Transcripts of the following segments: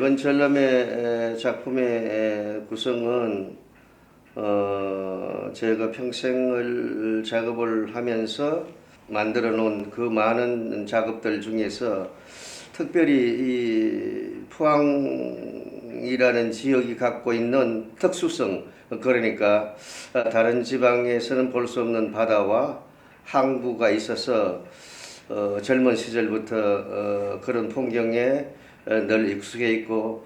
이번 전람회 작품의 구성은 제가 평생을 작업을 하면서 만들어 놓은 그 많은 작업들 중에서 특별히 이 포항이라는 지역이 갖고 있는 특수성, 그러니까 다른 지방에서는 볼 수 없는 바다와 항구가 있어서 젊은 시절부터 그런 풍경에 늘 익숙해 있고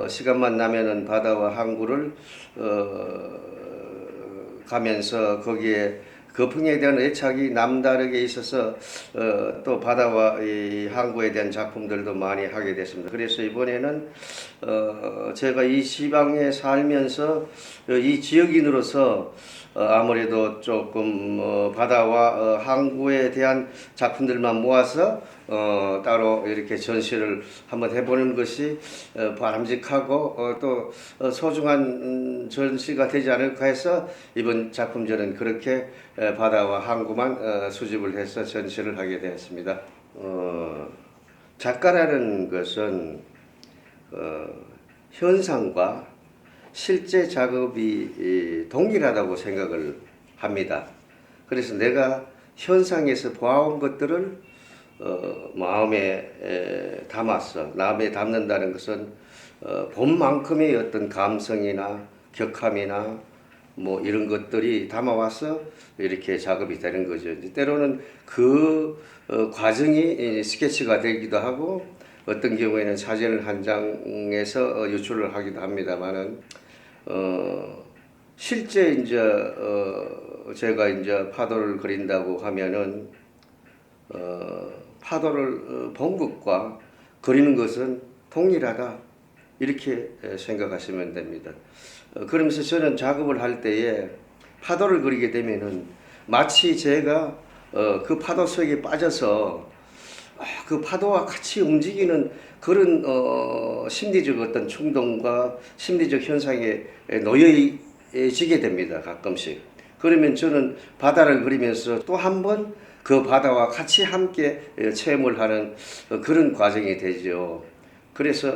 시간만 나면은 바다와 항구를 가면서 거기에 그 풍경에 대한 애착이 남다르게 있어서 또 바다와 이 항구에 대한 작품들도 많이 하게 됐습니다. 그래서 이번에는 제가 이 지방에 살면서 이 지역인으로서 아무래도 조금 바다와 항구에 대한 작품들만 모아서 따로 이렇게 전시를 한번 해보는 것이 바람직하고 또 소중한 전시가 되지 않을까 해서 이번 작품전은 그렇게 바다와 항구만 수집을 해서 전시를 하게 되었습니다. 작가라는 것은 현상과 실제 작업이 동일하다고 생각을 합니다. 그래서 내가 현상에서 보아온 것들을 마음에 담았어. 마음에 담는다는 것은 본 만큼의 어떤 감성이나 격함이나 뭐 이런 것들이 담아와서 이렇게 작업이 되는 거죠. 때로는 그 과정이 스케치가 되기도 하고 어떤 경우에는 사진을 한 장에서 유출을 하기도 합니다만은 실제 이제 제가 이제 파도를 그린다고 하면은 파도를 본 것과 그리는 것은 동일하다 이렇게 생각하시면 됩니다. 그러면서 저는 작업을 할 때에 파도를 그리게 되면은 마치 제가 그 파도 속에 빠져서 그 파도와 같이 움직이는 그런 심리적 어떤 충동과 심리적 현상에 놓여지게 됩니다. 가끔씩. 그러면 저는 바다를 그리면서 또 한 번 그 바다와 같이 함께 체험을 하는 그런 과정이 되죠. 그래서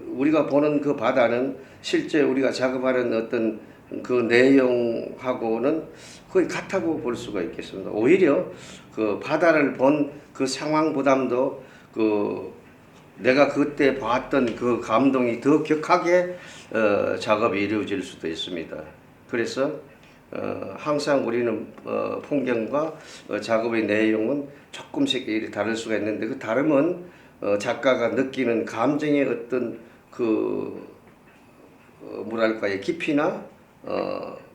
우리가 보는 그 바다는 실제 우리가 작업하는 어떤 그 내용하고는 거의 같다고 볼 수가 있겠습니다. 오히려 그 바다를 본 그 상황보담도 그 내가 그때 봤던 그 감동이 더 격하게 작업이 이루어질 수도 있습니다. 그래서 항상 우리는 풍경과 작업의 내용은 조금씩 다를 수가 있는데 그 다름은 작가가 느끼는 감정의 어떤 그 뭐랄까요 깊이나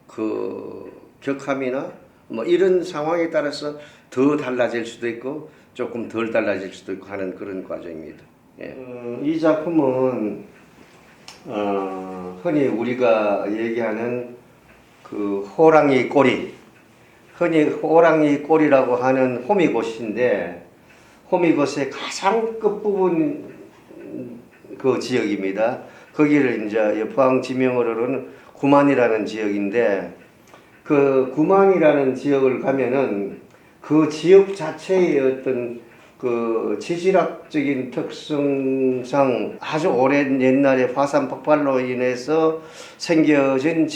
그 격함이나 뭐 이런 상황에 따라서 더 달라질 수도 있고 조금 덜 달라질 수도 있고 하는 그런 과정입니다. 예. 이 작품은 흔히 우리가 얘기하는 그 호랑이 꼬리, 흔히 호랑이 꼬리라고 하는 호미곶인데 호미곶의 가장 끝부분 그 지역입니다. 거기를 이제 포항 지명으로는 구만이라는 지역인데 그 구만이라는 지역을 가면은 그 지역 자체의 어떤 그 지질학적인 특성상 아주 오랜 옛날에 화산 폭발로 인해서 생겨진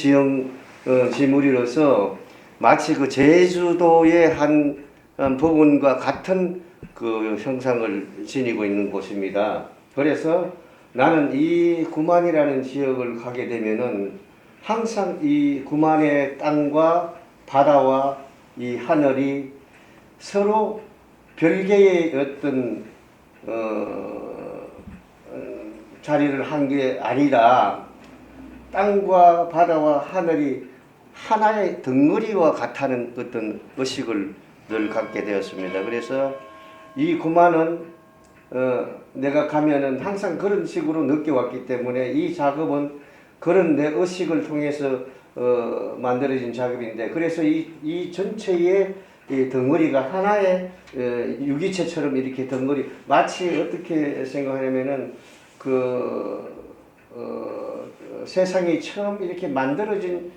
지물이로서 마치 그 제주도의 한 부분과 같은 그 형상을 지니고 있는 곳입니다. 그래서 나는 이 구만이라는 지역을 가게 되면은 항상 이 구만의 땅과 바다와 이 하늘이 서로 별개의 어떤 자리를 한 게 아니라 땅과 바다와 하늘이 하나의 덩어리와 같다는 어떤 의식을 늘 갖게 되었습니다. 그래서 이 구만은 내가 가면은 항상 그런 식으로 느껴왔기 때문에 이 작업은 그런 내 의식을 통해서 만들어진 작업인데 그래서 이 전체의 이 덩어리가 하나의 유기체처럼 이렇게 덩어리 마치 어떻게 생각하냐면은 세상이 처음 이렇게 만들어진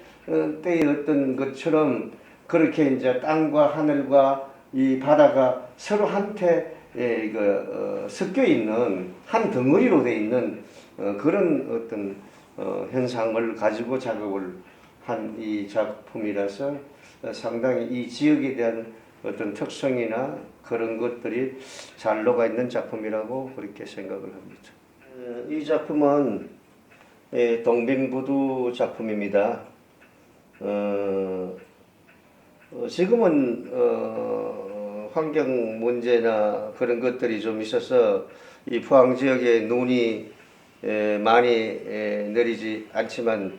때의 어떤 것처럼 그렇게 이제 땅과 하늘과 이 바다가 서로 한테 섞여 있는 한 덩어리로 돼 있는 그런 어떤 현상을 가지고 작업을 한 이 작품이라서 상당히 이 지역에 대한 어떤 특성이나 그런 것들이 잘 녹아 있는 작품이라고 그렇게 생각을 합니다. 이 작품은 동빙부두 작품입니다. 지금은 환경 문제나 그런 것들이 좀 있어서 이 포항 지역에 눈이 많이 내리지 않지만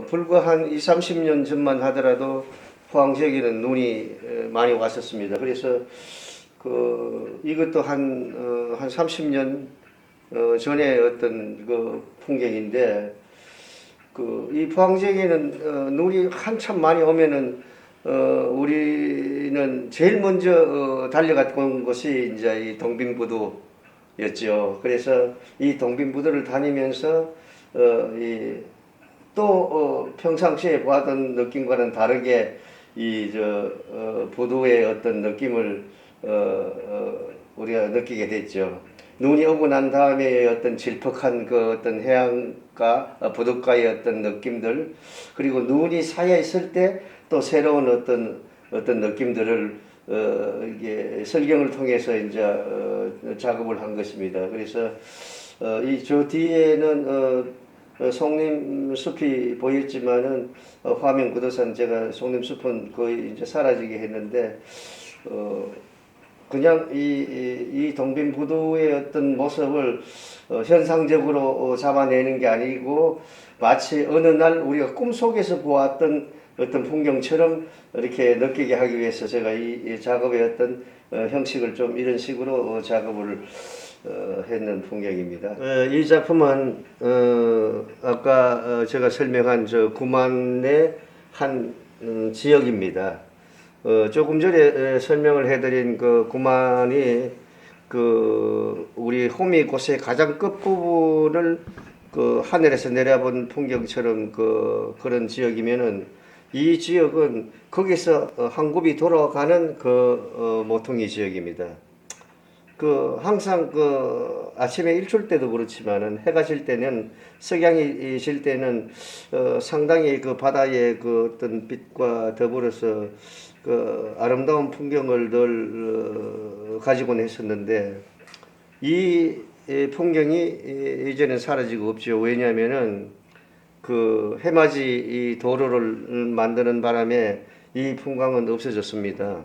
불과 한 20, 30년 전만 하더라도 포항 지역에는 눈이 많이 왔었습니다. 그래서 이것도 한 30년 전에 어떤 그 풍경인데 이 포항 지역에는 눈이 한참 많이 오면은 우리는 제일 먼저 달려갔고 온 것이 이제 이 동빙부두였죠. 그래서 이 동빙부두를 다니면서 평상시에 보았던 느낌과는 다르게 부두의 어떤 느낌을 우리가 느끼게 됐죠. 눈이 오고 난 다음에 어떤 질퍽한 그 어떤 해안가, 부둣가의 어떤 느낌들, 그리고 눈이 쌓여 있을 때 또 새로운 어떤 느낌들을 이게 설경을 통해서 이제 작업을 한 것입니다. 그래서 저 뒤에는 송림숲이 보였지만은 화면 굳어선 제가 송림숲은 거의 이제 사라지게 했는데 그냥 이 동빙부두의 어떤 모습을 현상적으로 잡아내는 게 아니고 마치 어느 날 우리가 꿈속에서 보았던 어떤 풍경처럼 이렇게 느끼게 하기 위해서 제가 이 작업의 어떤 형식을 좀 이런 식으로 작업을 했는 풍경입니다. 이 작품은 아까 제가 설명한 저 구만의 한 지역입니다. 조금 전에 설명을 해드린 그 구만이 우리 호미 곳의 가장 끝부분을 하늘에서 내려본 풍경처럼 그런 지역이면은 이 지역은 거기서 한 굽이 돌아가는 모퉁이 지역입니다. 항상 아침에 일출 때도 그렇지만은 해가 질 때는 석양이 질 때는 상당히 바다의 어떤 빛과 더불어서 아름다운 풍경을 늘 가지고는 했었는데 이 풍경이 이제는 사라지고 없죠. 왜냐하면은 해맞이 이 도로를 만드는 바람에 이 풍광은 없어졌습니다.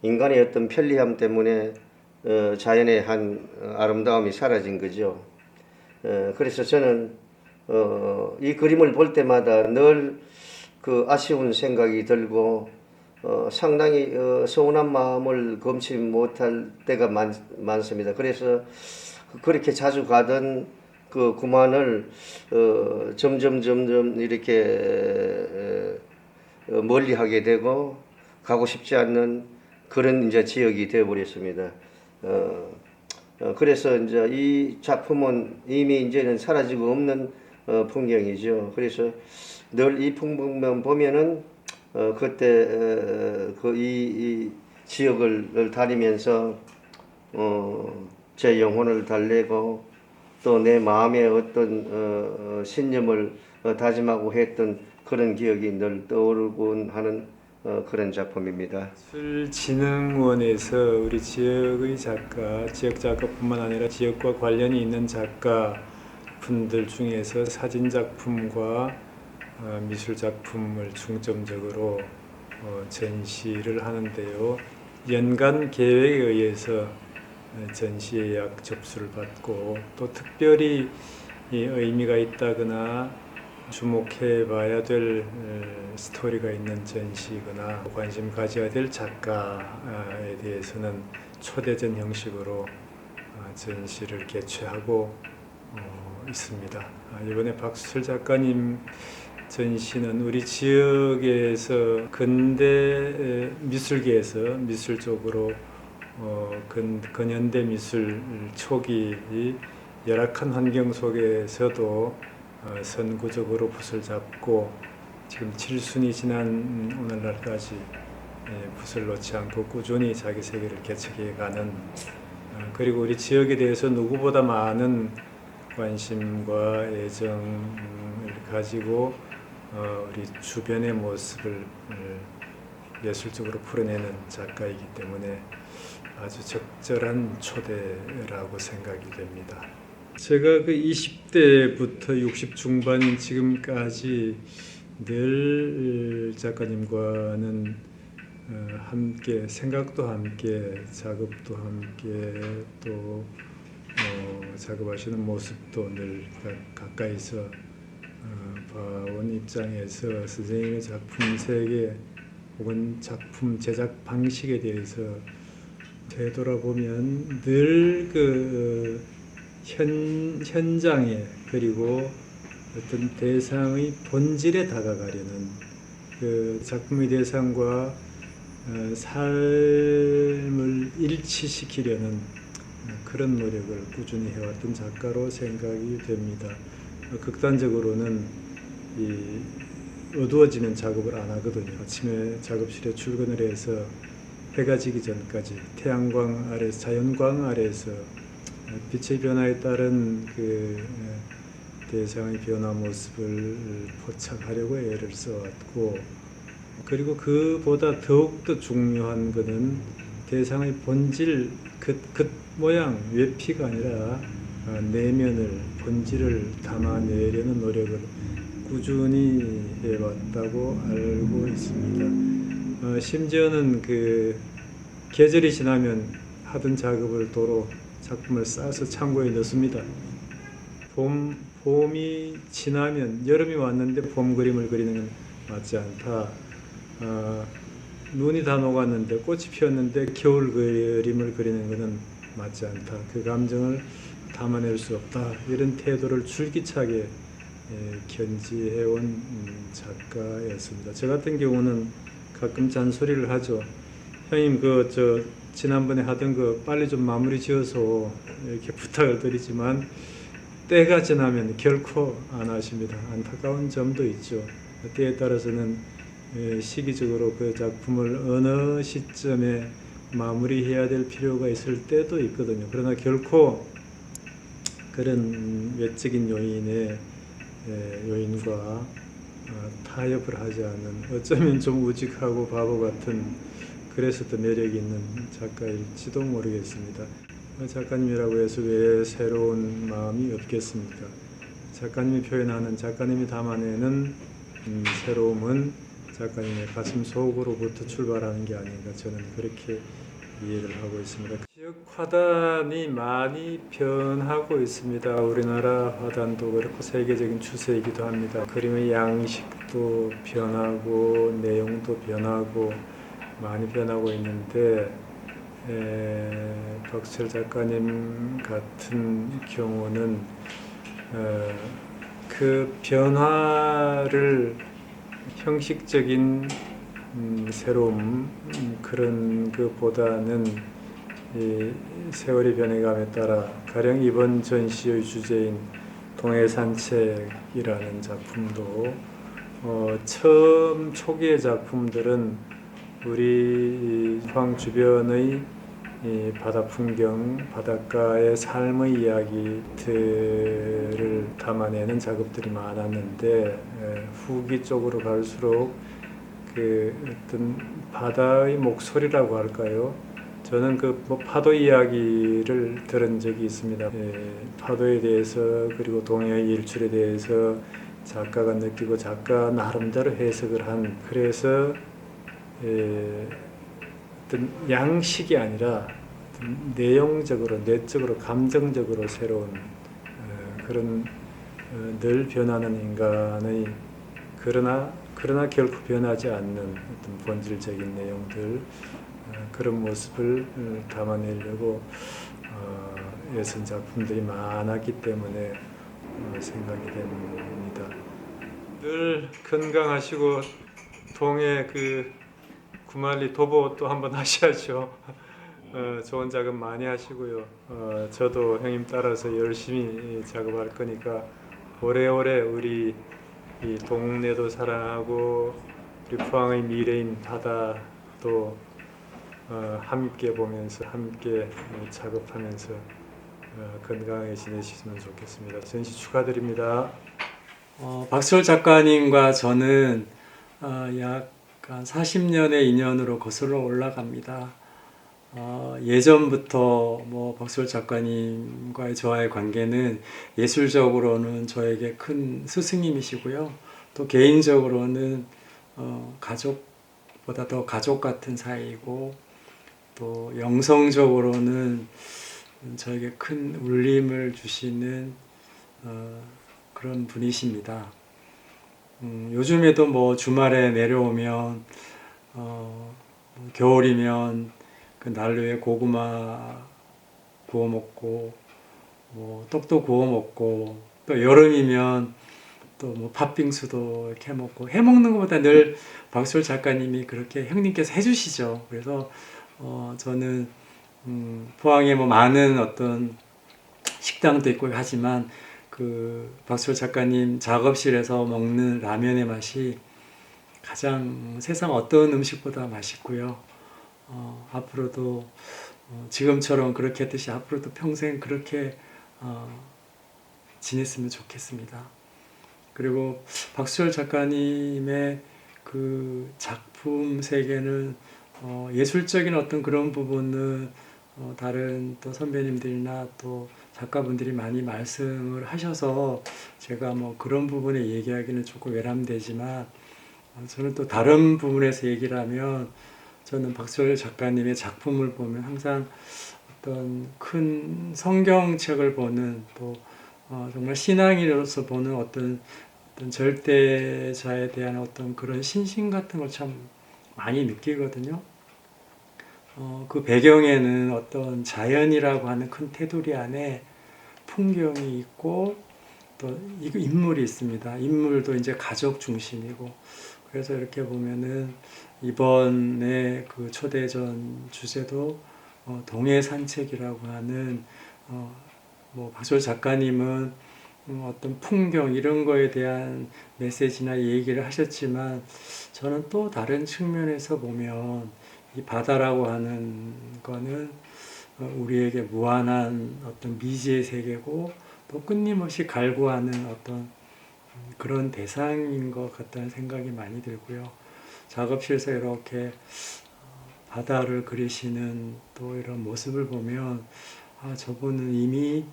인간의 어떤 편리함 때문에 자연의 한 아름다움이 사라진 거죠. 그래서 저는 이 그림을 볼 때마다 늘 아쉬운 생각이 들고 상당히 서운한 마음을 금치 못할 때가 많습니다. 그래서 그렇게 자주 가던 구만을 점점 이렇게 멀리 하게 되고 가고 싶지 않는 그런 이제 지역이 되어버렸습니다. 그래서 이제 이 작품은 이미 이제는 사라지고 없는 풍경이죠. 그래서 늘 이 풍경만 보면은 그때 이 지역을 다니면서 제 영혼을 달래고 또 내 마음의 어떤 신념을 다짐하고 했던 그런 기억이 늘 떠오르곤 하는 그런 작품입니다. 미술진흥원에서 우리 지역의 작가, 지역 작가뿐만 아니라 지역과 관련이 있는 작가분들 중에서 사진작품과 미술작품을 중점적으로 전시를 하는데요. 연간 계획에 의해서 전시 예약 접수를 받고 또 특별히 의미가 있다거나 주목해 봐야 될 스토리가 있는 전시거나 관심 가져야 될 작가에 대해서는 초대전 형식으로 전시를 개최하고 있습니다. 이번에 박수철 작가님 전시는 우리 지역에서 근대 미술계에서 미술 쪽으로 근현대 미술 초기 열악한 환경 속에서도 선구적으로 붓을 잡고 지금 7순이 지난 오늘날까지 붓을 놓지 않고 꾸준히 자기 세계를 개척해가는 그리고 우리 지역에 대해서 누구보다 많은 관심과 애정을 가지고 우리 주변의 모습을 예술적으로 풀어내는 작가이기 때문에 아주 적절한 초대라고 생각이 됩니다. 제가 그 20대부터 60 중반인 지금까지 늘 작가님과는 함께 생각도 함께 작업도 함께 또 작업하시는 모습도 늘 가까이서 봐온 입장에서 선생님의 작품 세계 혹은 작품 제작 방식에 대해서 되돌아보면 늘 그 현장에 그리고 어떤 대상의 본질에 다가가려는 그 작품의 대상과 삶을 일치시키려는 그런 노력을 꾸준히 해왔던 작가로 생각이 됩니다. 극단적으로는 이 어두워지면 작업을 안 하거든요. 아침에 작업실에 출근을 해서 해가 지기 전까지 태양광 아래서 자연광 아래서 빛의 변화에 따른 그 대상의 변화 모습을 포착하려고 애를 써왔고 그리고 그보다 더욱더 중요한 것은 대상의 본질 그 모양 외피가 아니라 내면을 본질을 담아내려는 노력을 꾸준히 해왔다고 알고 있습니다. 심지어는 그 계절이 지나면 하던 작업을 도로 작품을 싸서 창고에 넣습니다. 봄이 지나면 여름이 왔는데 봄 그림을 그리는 건 맞지 않다. 눈이 다 녹았는데 꽃이 피었는데 겨울 그림을 그리는 것은 맞지 않다. 그 감정을 담아낼 수 없다. 이런 태도를 줄기차게 견지해온 작가였습니다. 저 같은 경우는 가끔 잔소리를 하죠. 형님 지난번에 하던 거 빨리 좀 마무리 지어서 이렇게 부탁을 드리지만 때가 지나면 결코 안 하십니다. 안타까운 점도 있죠. 때에 따라서는 시기적으로 그 작품을 어느 시점에 마무리해야 될 필요가 있을 때도 있거든요. 그러나 결코 그런 외적인 요인과 타협을 하지 않는 어쩌면 좀 우직하고 바보 같은 그래서 더 매력이 있는 작가일지도 모르겠습니다. 작가님이라고 해서 왜 새로운 마음이 없겠습니까? 작가님이 표현하는 작가님이 담아내는 새로움은 작가님의 가슴 속으로부터 출발하는 게 아닌가 저는 그렇게 이해를 하고 있습니다. 지역 화단이 많이 변하고 있습니다. 우리나라 화단도 그렇고 세계적인 추세이기도 합니다. 그림의 양식도 변하고 내용도 변하고 많이 변하고 있는데 박철 작가님 같은 경우는 그 변화를 형식적인 새로움 그런 것보다는 이 세월이 변해감에 따라 가령 이번 전시의 주제인 동해산책이라는 작품도 처음 초기의 작품들은 우리 포항 주변의 이 바다 풍경, 바닷가의 삶의 이야기들을 담아내는 작업들이 많았는데 후기 쪽으로 갈수록 그 어떤 바다의 목소리라고 할까요? 저는 파도 이야기를 들은 적이 있습니다. 파도에 대해서 그리고 동해의 일출에 대해서 작가가 느끼고 작가 나름대로 해석을 한 그래서 어떤 양식이 아니라 어떤 내용적으로 내적으로 감정적으로 새로운 그런 늘 변하는 인간의 그러나 결코 변하지 않는 어떤 본질적인 내용들 그런 모습을 담아내려고 애쓴 작품들이 많았기 때문에 생각이 됩니다. 늘 건강하시고 동해 구말리 도보 또 한번 하셔야죠. 좋은 작업 많이 하시고요. 저도 형님 따라서 열심히 작업할 거니까 오래오래 우리 이 동네도 사랑하고 우리 포항의 미래인 바다 또 함께 보면서 함께 작업하면서 건강하게 지내시면 좋겠습니다. 전시 축하드립니다. 박수월 작가님과 저는 약 한 40년의 인연으로 거슬러 올라갑니다. 예전부터 박수월 작가님과의 저와의 관계는 예술적으로는 저에게 큰 스승님이시고요. 또 개인적으로는 가족보다 더 가족 같은 사이이고, 또 영성적으로는 저에게 큰 울림을 주시는 그런 분이십니다. 요즘에도 주말에 내려오면 겨울이면 그 난로에 고구마 구워 먹고 떡도 구워 먹고, 또 여름이면 또 팥빙수도 이렇게 해 먹고, 해 먹는 것보다 늘 박수월 작가님이 그렇게 형님께서 해주시죠. 그래서 저는 포항에 많은 어떤 식당도 있고 하지만 그 박수월 작가님 작업실에서 먹는 라면의 맛이 가장 세상 어떤 음식보다 맛있고요. 앞으로도 지금처럼 그렇게 했듯이 앞으로도 평생 그렇게 지냈으면 좋겠습니다. 그리고 박수월 작가님의 그 작품 세계는 예술적인 어떤 그런 부분은 다른 또 선배님들이나 또 작가분들이 많이 말씀을 하셔서 제가 그런 부분에 얘기하기는 조금 외람되지만, 저는 또 다른 부분에서 얘기를 하면 저는 박수월 작가님의 작품을 보면 항상 어떤 큰 성경책을 보는, 또 정말 신앙인으로서 보는 어떤 절대자에 대한 어떤 그런 신심 같은 걸 참 많이 느끼거든요. 그 배경에는 어떤 자연이라고 하는 큰 테두리 안에 풍경이 있고, 또 인물이 있습니다. 인물도 이제 가족 중심이고, 그래서 이렇게 보면은 이번에 그 초대전 주제도 동해 산책이라고 하는 박수월 작가님은 어떤 풍경 이런 거에 대한 메시지나 얘기를 하셨지만, 저는 또 다른 측면에서 보면 이 바다라고 하는 거는 우리에게 무한한 어떤 미지의 세계고, 또 끊임없이 갈구하는 어떤 그런 대상인 것 같다는 생각이 많이 들고요. 작업실에서 이렇게 바다를 그리시는 또 이런 모습을 보면 저분은 이미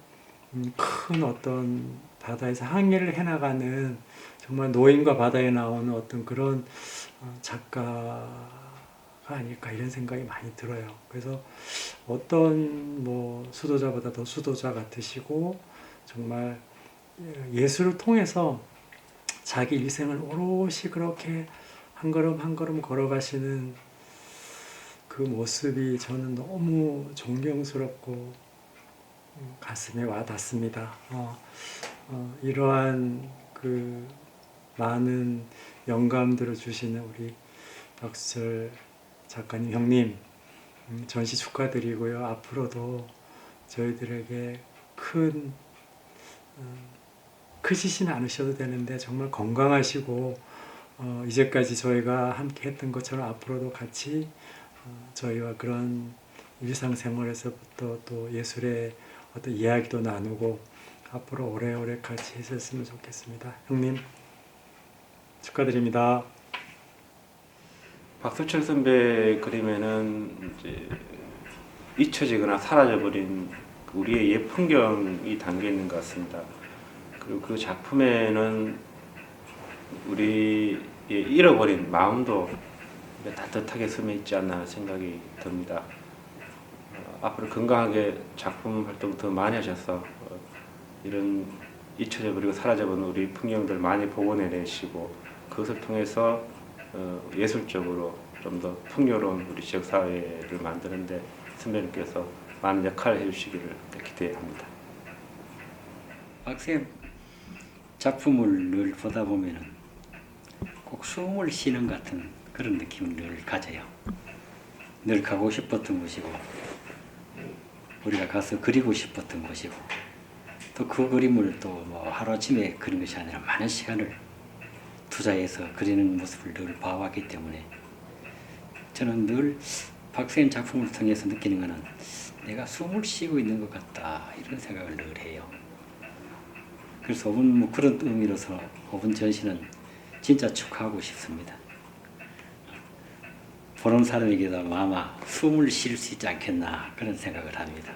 큰 어떤 바다에서 항해를 해나가는 정말 노인과 바다에 나오는 어떤 그런 작가가 아닐까 이런 생각이 많이 들어요. 그래서 어떤 수도자보다 더 수도자 같으시고, 정말 예술을 통해서 자기 일생을 오롯이 그렇게 한 걸음 한 걸음 걸어가시는 그 모습이 저는 너무 존경스럽고 가슴에 와닿습니다. 이러한 그 많은 영감들을 주시는 우리 박수철 작가님 형님, 전시 축하드리고요. 앞으로도 저희들에게 크시진 않으셔도 되는데 정말 건강하시고, 이제까지 저희가 함께 했던 것처럼 앞으로도 같이 저희와 그런 일상생활에서부터 또 예술의 어떤 이야기도 나누고 앞으로 오래오래 같이 했었으면 좋겠습니다. 형님 축하드립니다. 박수철 선배 그림에는 이제 잊혀지거나 사라져버린 우리의 옛 풍경이 담겨 있는 것 같습니다. 그리고 그 작품에는 우리의 잃어버린 마음도 따뜻하게 스며 있지 않나 생각이 듭니다. 앞으로 건강하게 작품 활동 더 많이 하셔서 이런 잊혀져 버리고 사라져버린 우리 풍경들 많이 복원해내시고, 그것을 통해서 예술적으로 좀 더 풍요로운 우리 지역 사회를 만드는데 선배님께서 많은 역할을 해주시기를 기대합니다. 박쌤 작품을 늘 보다 보면은 꼭 숨을 쉬는 같은 그런 느낌을 늘 가져요. 늘 가고 싶었던 곳이고, 우리가 가서 그리고 싶었던 곳이고, 또 그 그림을 또 하루아침에 그린 것이 아니라 많은 시간을 투자해서 그리는 모습을 늘 봐왔기 때문에 저는 늘 박사님 작품을 통해서 느끼는 것은 내가 숨을 쉬고 있는 것 같다 이런 생각을 늘 해요. 그래서 5분 뭐 그런 의미로서 5분 전시는 진짜 축하하고 싶습니다. 보는 사람에게도 아마 숨을 쉴 수 있지 않겠나 그런 생각을 합니다.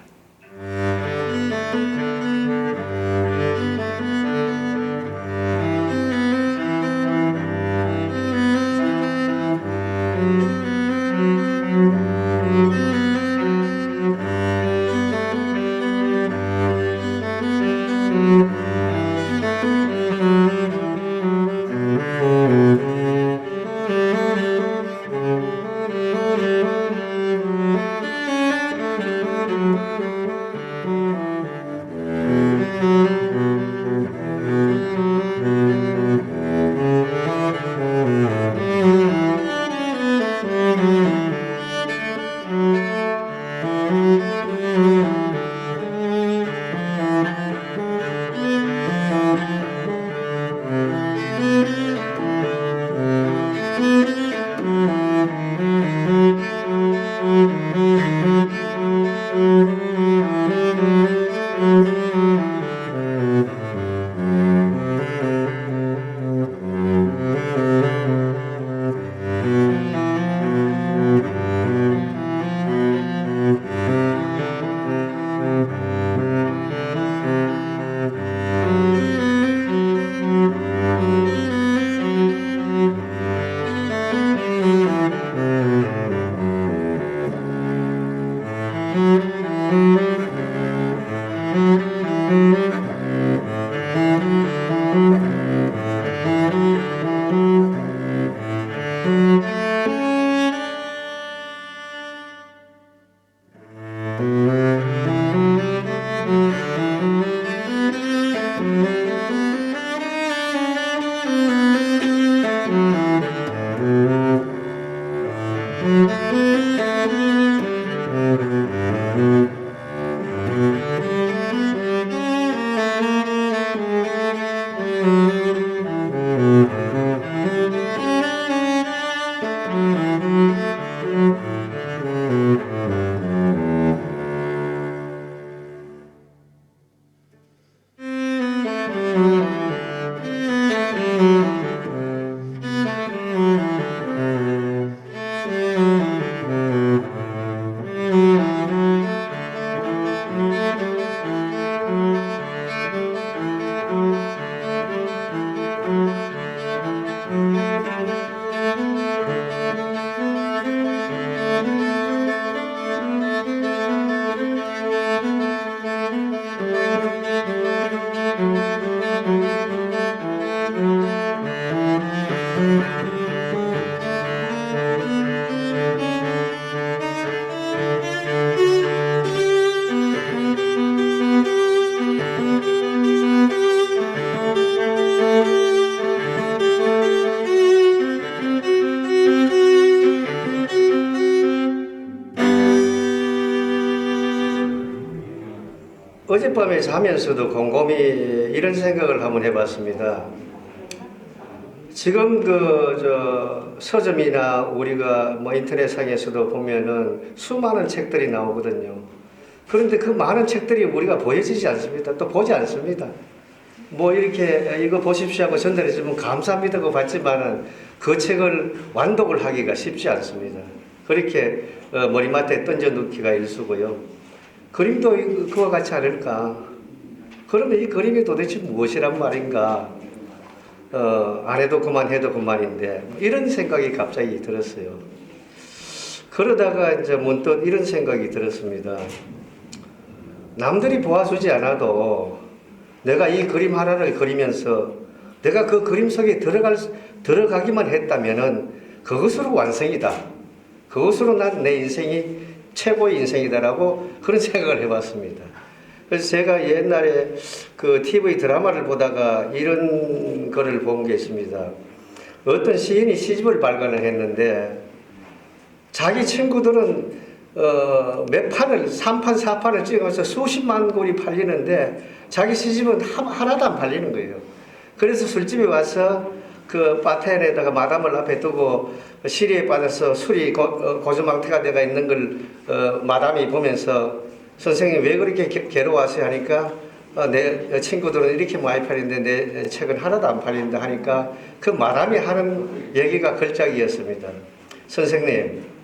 어젯밤에 자면서도 곰곰이 이런 생각을 한번 해봤습니다. 지금 서점이나 우리가 뭐 인터넷상에서도 보면은 수많은 책들이 나오거든요. 그런데 그 많은 책들이 우리가 보여지지 않습니다. 또 보지 않습니다. 뭐 이렇게 이거 보십시오 하고 전달해 주면 감사합니다고 받지만은 그 책을 완독을 하기가 쉽지 않습니다. 그렇게 머리맡에 던져 놓기가 일쑤고요. 그림도 그와 같지 않을까? 그러면 이 그림이 도대체 무엇이란 말인가? 안 해도 그만 해도 그만인데 이런 생각이 갑자기 들었어요. 그러다가 이제 문득 이런 생각이 들었습니다. 남들이 보아주지 않아도 내가 이 그림 하나를 그리면서 내가 그 그림 속에 들어가기만 했다면은 그것으로 완성이다. 그것으로 난 내 인생이 최고의 인생이다라고 그런 생각을 해봤습니다. 그래서 제가 옛날에 그 TV 드라마를 보다가 이런 거를 본 게 있습니다. 어떤 시인이 시집을 발간을 했는데 자기 친구들은 몇 판을 3판 4판을 찍어서 수십만 권이 팔리는데 자기 시집은 하나도 안 팔리는 거예요. 그래서 술집에 와서 그 바텐에다가 마담을 앞에 두고 시리에 빠져서 술이 고주망태가 돼가 있는 걸 마담이 보면서 선생님 왜 그렇게 괴로워하세요 하니까 내 친구들은 이렇게 많이 팔리는데 내 책은 하나도 안 팔린다 하니까 그 마담이 하는 얘기가 걸작이었습니다. 선생님,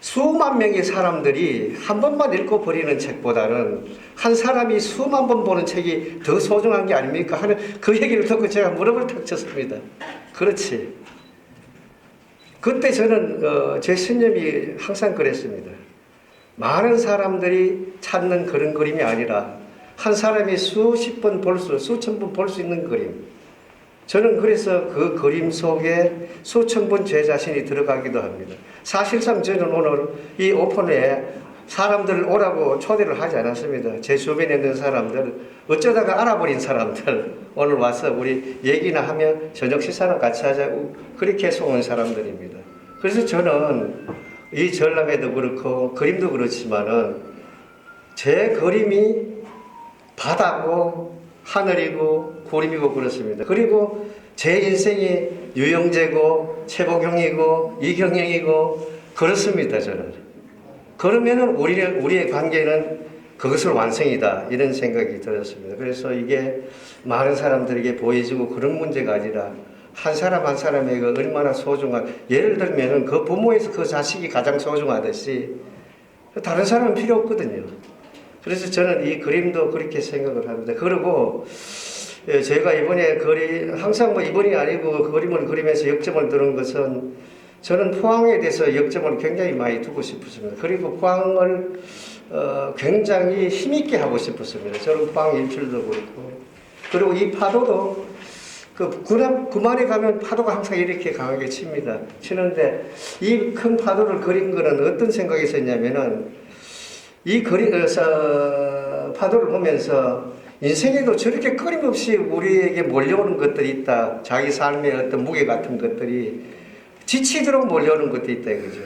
수만 명의 사람들이 한 번만 읽고 버리는 책보다는 한 사람이 수만 번 보는 책이 더 소중한 게 아닙니까? 하는 그 얘기를 듣고 제가 무릎을 탁 쳤습니다. 그렇지. 그때 저는 제 신념이 항상 그랬습니다. 많은 사람들이 찾는 그런 그림이 아니라 한 사람이 수십 번 수천 번 볼 수 있는 그림. 저는 그래서 그 그림 속에 수천 번 제 자신이 들어가기도 합니다. 사실상 저는 오늘 이 오픈에 사람들을 오라고 초대를 하지 않았습니다. 제 주변에 있는 사람들, 어쩌다가 알아버린 사람들, 오늘 와서 우리 얘기나 하며 저녁 식사나 같이 하자고 그렇게 해서 온 사람들입니다. 그래서 저는 이 전람회도 그렇고 그림도 그렇지만은 제 그림이 바다고 하늘이고 구름이고 그렇습니다. 그리고 제 인생이 유영재고 최복용이고 이경영이고 그렇습니다. 저는 그러면은 우리의 관계는 그것을 완성이다 이런 생각이 들었습니다. 그래서 이게 많은 사람들에게 보여지고 그런 문제가 아니라 한 사람 한 사람에게 얼마나 소중한, 예를 들면은 그 부모에서 그 자식이 가장 소중하듯이 다른 사람은 필요 없거든요. 그래서 저는 이 그림도 그렇게 생각을 합니다. 그리고 제가 이번에 항상 뭐 이번이 아니고 그림을 그리면서 역점을 두는 것은 저는 포항에 대해서 역점을 굉장히 많이 두고 싶었습니다. 그리고 포항을 굉장히 힘있게 하고 싶었습니다. 저는 포항 일출도 그렇고, 그리고 이 파도도 구만에 가면 파도가 항상 이렇게 강하게 치는데 이 큰 파도를 그린 거는 어떤 생각이 있었냐면은 이 파도를 보면서 인생에도 저렇게 끊임없이 우리에게 몰려오는 것들이 있다. 자기 삶의 어떤 무게 같은 것들이 지치도록 몰려오는 것도 있다 이거죠.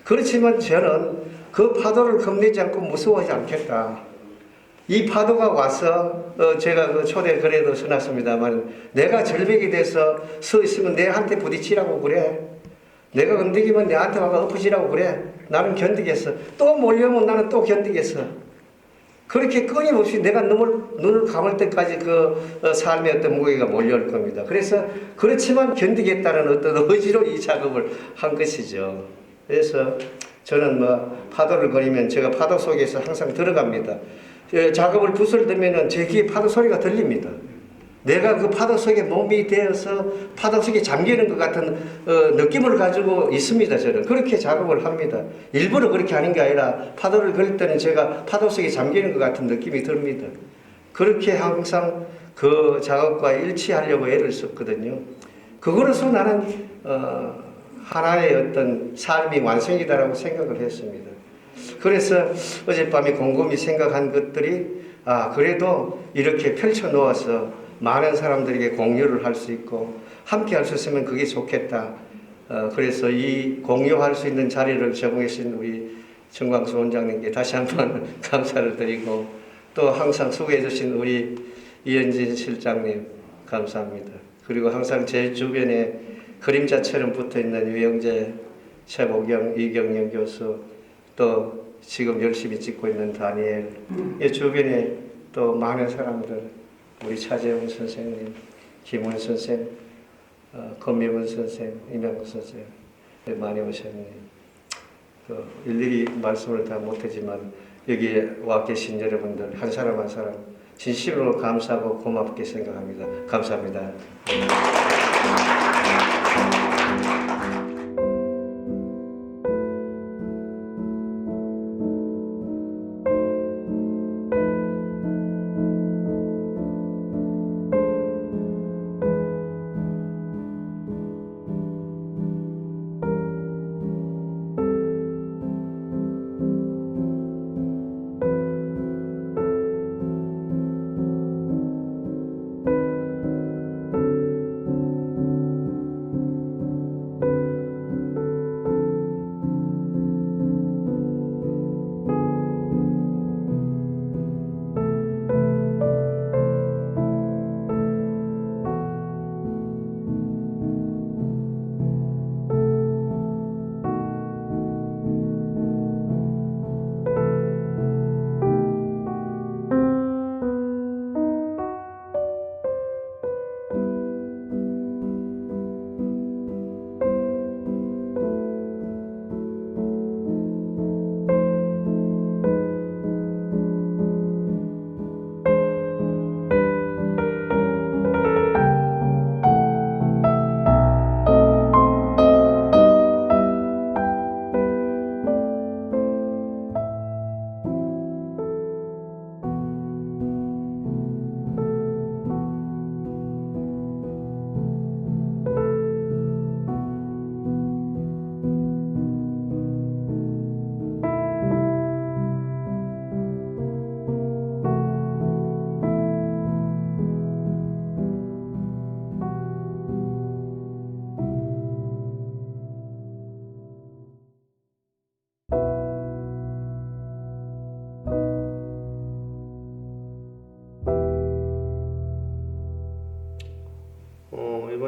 그렇지만 저는 그 파도를 겁내지 않고 무서워하지 않겠다. 이 파도가 와서 제가 그 초대 글에도 써놨습니다만 내가 절벽이 돼서 서 있으면 내한테 부딪히라고 그래. 내가 움직이면 내한테 와서 엎어지라고 그래. 나는 견디겠어. 또 몰려오면 나는 또 견디겠어. 그렇게 끊임없이 내가 눈을 감을 때까지 그 삶의 어떤 무게가 몰려올 겁니다. 그래서 그렇지만 견디겠다는 어떤 의지로 이 작업을 한 것이죠. 그래서 저는 뭐 파도를 그리면 제가 파도 속에서 항상 들어갑니다. 작업을 붓을 들면은 제 귀에 파도 소리가 들립니다. 내가 그 파도 속에 몸이 되어서 파도 속에 잠기는 것 같은 느낌을 가지고 있습니다. 저는 그렇게 작업을 합니다. 일부러 그렇게 하는 게 아니라 파도를 그릴 때는 제가 파도 속에 잠기는 것 같은 느낌이 듭니다. 그렇게 항상 그 작업과 일치하려고 애를 썼거든요. 그거로서 나는 하나의 어떤 삶이 완성이다라고 생각을 했습니다. 그래서 어젯밤에 곰곰이 생각한 것들이 그래도 이렇게 펼쳐 놓아서 많은 사람들에게 공유를 할 수 있고 함께 할 수 있으면 그게 좋겠다. 그래서 이 공유할 수 있는 자리를 제공해 주신 우리 정광수 원장님께 다시 한번 감사를 드리고 또 항상 수고해 주신 우리 이현진 실장님 감사합니다. 그리고 항상 제 주변에 그림자처럼 붙어있는 유영재, 최복용, 이경영 교수 또 지금 열심히 찍고 있는 다니엘 이 주변에 또 많은 사람들 우리 차재훈 선생님, 김원 선생, 검미문 선생, 이명국 선생 많이 오셨네요. 일일이 말씀을 다 못하지만 여기에 와 계신 여러분들 한 사람 한 사람 진심으로 감사하고 고맙게 생각합니다. 감사합니다.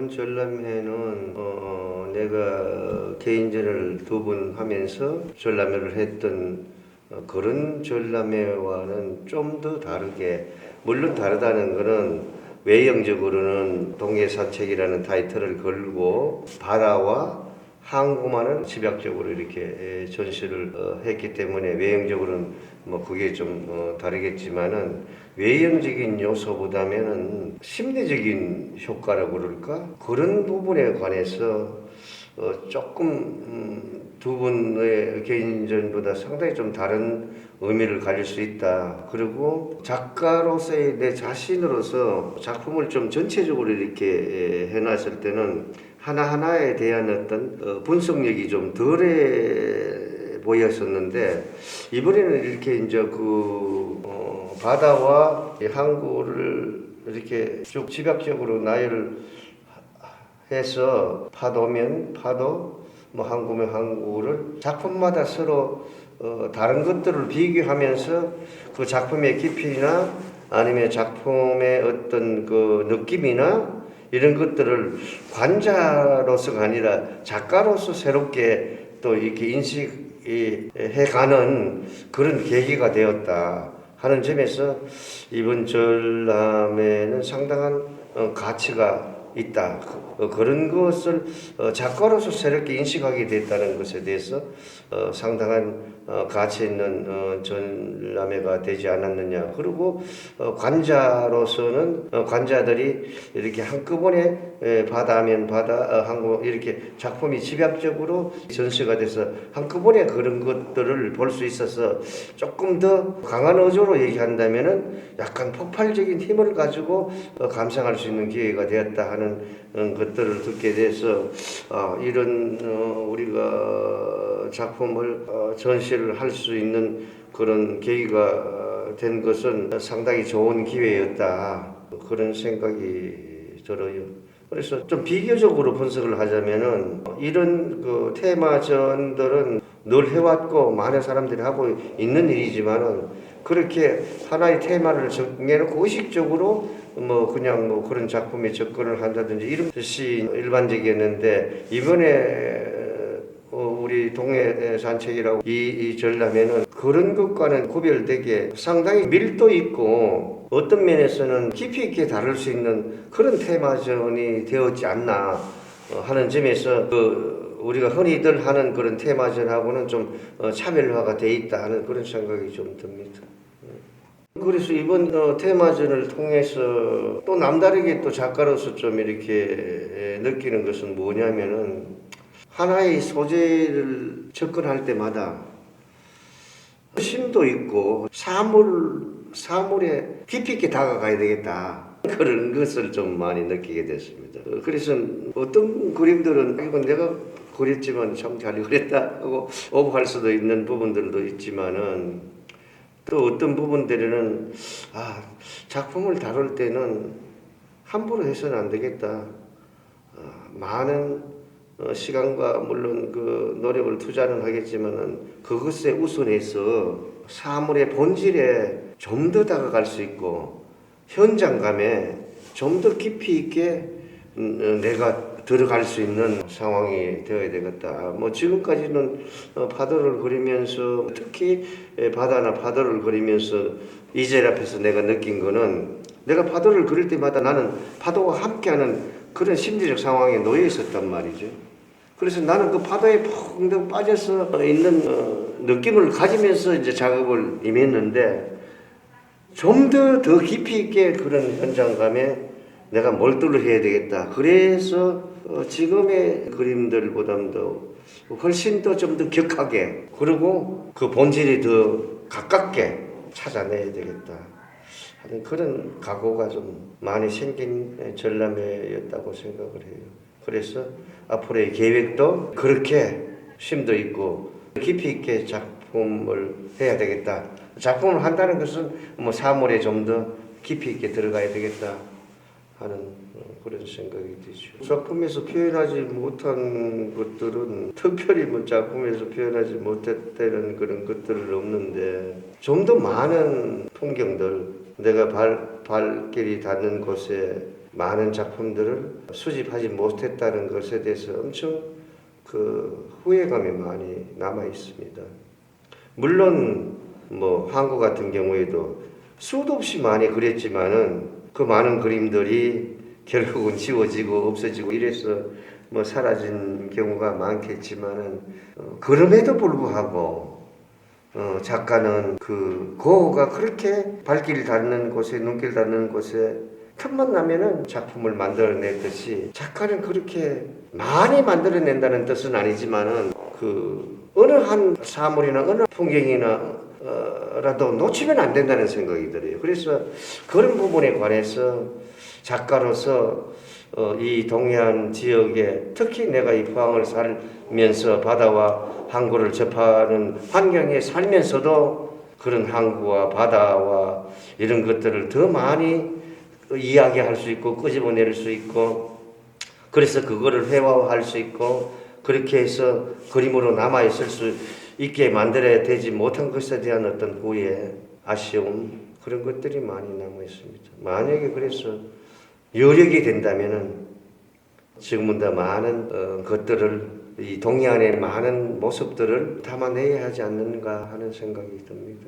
이번 전람회는 내가 개인전을 2번 하면서 전람회를 했던 그런 전람회와는 좀 더 다르게, 물론 다르다는 것은 외형적으로는 동해산책이라는 타이틀을 걸고 바다와 항구만을 집약적으로 이렇게 전시를 했기 때문에 외형적으로는 뭐 그게 좀 다르겠지만은, 외형적인 요소보다는 심리적인 효과라고 그럴까? 그런 부분에 관해서 조금 2분의 개인전보다 상당히 좀 다른 의미를 가질 수 있다. 그리고 작가로서의 내 자신으로서 작품을 좀 전체적으로 이렇게 해놨을 때는 하나하나에 대한 어떤 분석력이 좀 덜해 보였었는데, 이번에는 이렇게 이제 바다와 항구를 이렇게 쭉 집약적으로 나열을 해서 파도면 파도, 뭐 항구면 항구를 작품마다 서로 다른 것들을 비교하면서 그 작품의 깊이나 아니면 작품의 어떤 그 느낌이나 이런 것들을 관자로서가 아니라 작가로서 새롭게 또 이렇게 인식해가는 그런 계기가 되었다 하는 점에서 이번 전람회는 상당한 가치가 있다. 그런 것을 작가로서 새롭게 인식하게 됐다는 것에 대해서 상당한 가치 있는 전람회가 되지 않았느냐. 그리고 관자로서는 관자들이 이렇게 한꺼번에 바다면 바다, 항구 이렇게 작품이 집약적으로 전시가 돼서 한꺼번에 그런 것들을 볼 수 있어서 조금 더 강한 어조로 얘기한다면은 약간 폭발적인 힘을 가지고 감상할 수 있는 기회가 되었다 하는 것들을 듣게 돼서 이런 우리가 작품을 전시를 할 수 있는 그런 계기가 된 것은 상당히 좋은 기회였다, 그런 생각이 들어요. 그래서 좀 비교적으로 분석을 하자면은 이런 그 테마전들은 늘 해왔고 많은 사람들이 하고 있는 일이지만은, 그렇게 하나의 테마를 정해놓고 의식적으로 뭐 그냥 뭐 그런 작품에 접근을 한다든지 이런 것이 일반적이었는데, 이번에 우리 동해산책이라고 이 전람회는 그런 것과는 구별되게 상당히 밀도 있고 어떤 면에서는 깊이 있게 다룰 수 있는 그런 테마전이 되었지 않나 하는 점에서 우리가 흔히들 하는 그런 테마전하고는 좀 차별화가 돼 있다 하는 그런 생각이 좀 듭니다. 그래서 이번 테마전을 통해서 또 남다르게 또 작가로서 좀 이렇게 느끼는 것은 뭐냐면은, 하나의 소재를 접근할 때마다 심도 있고 사물에 깊이 있게 다가가야 되겠다, 그런 것을 좀 많이 느끼게 됐습니다. 그래서 어떤 그림들은 이건 내가 그렸지만 참 잘 그렸다 하고 오버할 수도 있는 부분들도 있지만은, 또 어떤 부분들에는 작품을 다룰 때는 함부로 해서는 안 되겠다, 많은 시간과 물론 그 노력을 투자는 하겠지만은 그것에 우선해서 사물의 본질에 좀 더 다가갈 수 있고 현장감에 좀 더 깊이 있게 내가 들어갈 수 있는 상황이 되어야 되겠다. 뭐 지금까지는 파도를 그리면서, 특히 바다나 파도를 그리면서 이젤 앞에서 내가 느낀 거는, 내가 파도를 그릴 때마다 나는 파도와 함께하는 그런 심리적 상황에 놓여 있었단 말이죠. 그래서 나는 그 파도에 푹 빠져서 있는 느낌을 가지면서 이제 작업을 임했는데, 좀 더 깊이 있게 그런 현장감에 내가 몰두를 해야 되겠다. 그래서 지금의 그림들보다도 훨씬 더 좀 더 격하게, 그리고 그 본질이 더 가깝게 찾아내야 되겠다 하는 그런 각오가 좀 많이 생긴 전람회였다고 생각을 해요. 그래서 앞으로의 계획도 그렇게 심도 있고 깊이 있게 작품을 해야 되겠다. 작품을 한다는 것은 뭐 사물에 좀 더 깊이 있게 들어가야 되겠다 하는 그런 생각이 들죠. 작품에서 표현하지 못한 것들은 특별히 뭐 작품에서 표현하지 못했다는 그런 것들은 없는데, 좀 더 많은 풍경들, 내가 발길이 닿는 곳에 많은 작품들을 수집하지 못했다는 것에 대해서 엄청 그 후회감이 많이 남아 있습니다. 물론 뭐 한국 같은 경우에도 수도 없이 많이 그렸지만은 그 많은 그림들이 결국은 지워지고 없어지고 이래서 뭐 사라진 경우가 많겠지만은 그럼에도 불구하고 작가는 그 고흐가 그렇게 발길 닿는 곳에 눈길 닿는 곳에 틈만 나면은 작품을 만들어냈듯이 작가는 그렇게 많이 만들어낸다는 뜻은 아니지만은 그 어느 한 사물이나 어느 풍경이나 라도 놓치면 안 된다는 생각이 들어요. 그래서 그런 부분에 관해서 작가로서 이 동해안 지역에 특히 내가 이 포항을 살면서 바다와 항구를 접하는 환경에 살면서도 그런 항구와 바다와 이런 것들을 더 많이 이야기할 수 있고 끄집어낼 수 있고 그래서 그거를 회화할 수 있고 그렇게 해서 그림으로 남아있을 수 있게 만들어야 되지 못한 것에 대한 어떤 후회, 아쉬움 그런 것들이 많이 남아 있습니다. 만약에 그래서 여력이 된다면은 지금은 더 많은 것들을 이 동해안의 많은 모습들을 담아내야 하지 않는가 하는 생각이 듭니다.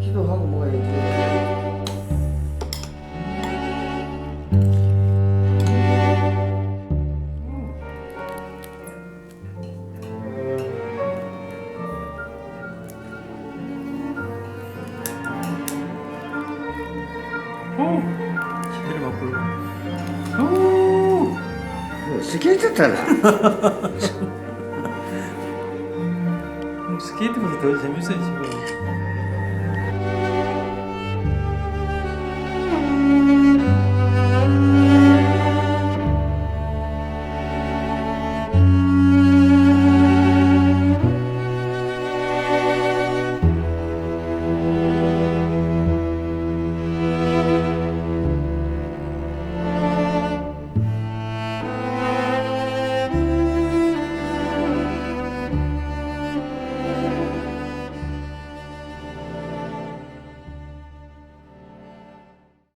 기도하고 뭐가 있지? 기대를 맛보려. 스케이트 타나? 스케이트보다 더 재밌어요 지금.